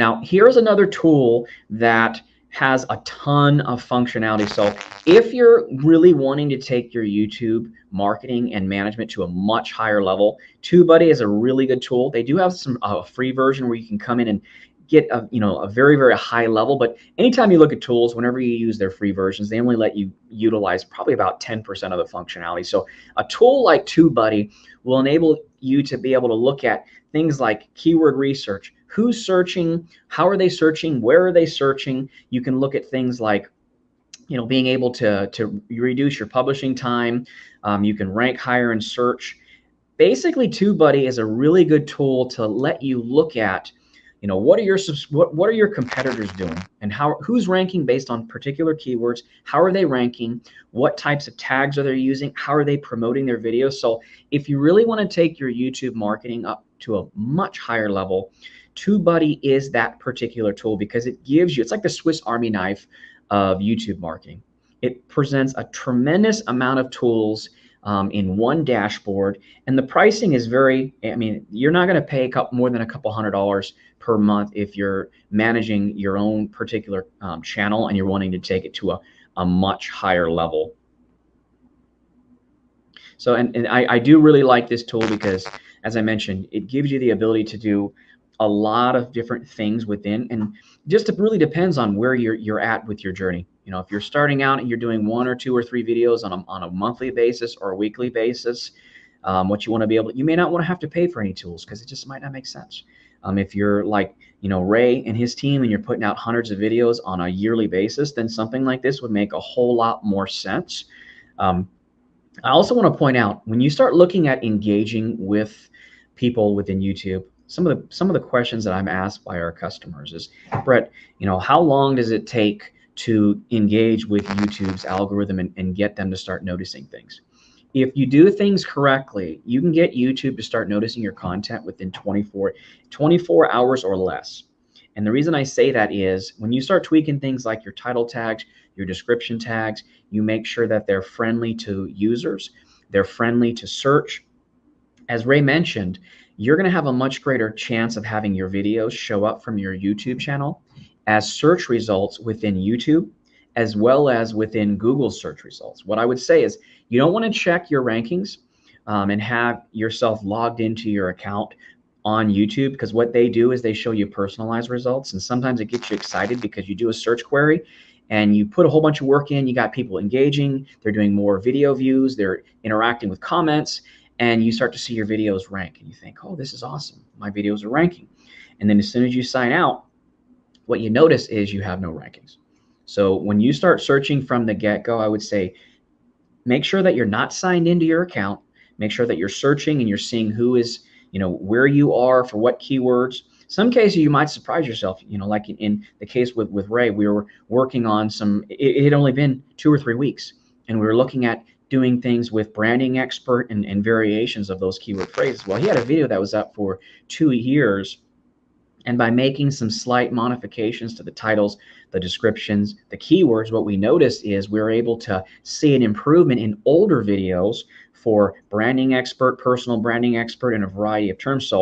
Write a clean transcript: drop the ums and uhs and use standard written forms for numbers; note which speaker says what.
Speaker 1: Now, here's another tool that has a ton of functionality. So if you're really wanting to take your YouTube marketing and management to a much higher level, TubeBuddy is a really good tool. They do have some free version where you can come in and get a very, very high level. But anytime you look at tools, whenever you use their free versions, they only let you utilize probably about 10% of the functionality. So a tool like TubeBuddy will enable you to be able to look at things like keyword research. Who's searching? How are they searching? Where are they searching? You can look at things like, being able to reduce your publishing time. You can rank higher in search. Basically, TubeBuddy is a really good tool to let you look at, what are your competitors doing, and who's ranking based on particular keywords? How are they ranking? What types of tags are they using? How are they promoting their videos? So if you really want to take your YouTube marketing up to a much higher level, TubeBuddy is that particular tool, because it gives you, it's like the Swiss Army knife of YouTube marketing. It presents a tremendous amount of tools in one dashboard, and the pricing is you're not going to pay more than a couple $100 per month if you're managing your own particular channel and you're wanting to take it to a much higher level. So, and I do really like this tool because, as I mentioned, it gives you the ability to do a lot of different things within, and just it really depends on where you're at with your journey. If you're starting out and you're doing 1 or 2 or 3 videos on a monthly basis or a weekly basis, what you want to be able, you may not want to have to pay for any tools because it just might not make sense. If you're like, Ray and his team, and you're putting out hundreds of videos on a yearly basis, then something like this would make a whole lot more sense. I also want to point out, when you start looking at engaging with people within YouTube, some of the questions that I'm asked by our customers is, Brett, how long does it take to engage with YouTube's algorithm and get them to start noticing things? If you do things correctly, you can get YouTube to start noticing your content within 24 hours or less. And the reason I say that is, when you start tweaking things like your title tags, your description tags, you make sure that they're friendly to users, they're friendly to search. As Ray mentioned, you're going to have a much greater chance of having your videos show up from your YouTube channel as search results within YouTube, as well as within Google search results. What I would say is, you don't want to check your rankings and have yourself logged into your account on YouTube, because what they do is they show you personalized results, and sometimes it gets you excited because you do a search query and you put a whole bunch of work in, you got people engaging, they're doing more video views, they're interacting with comments, and you start to see your videos rank, and you think, oh, this is awesome, my videos are ranking. And then as soon as you sign out, what you notice is you have no rankings. So when you start searching from the get-go, I would say, make sure that you're not signed into your account. Make sure that you're searching and you're seeing who is, where you are for what keywords. Some cases you might surprise yourself, like in the case with Ray, we were working on it had only been 2 or 3 weeks, and we were looking at doing things with branding expert and variations of those keyword phrases. Well, he had a video that was up for 2 years, and by making some slight modifications to the titles, the descriptions, the keywords, what we noticed is we were able to see an improvement in older videos for branding expert, personal branding expert, and a variety of terms. So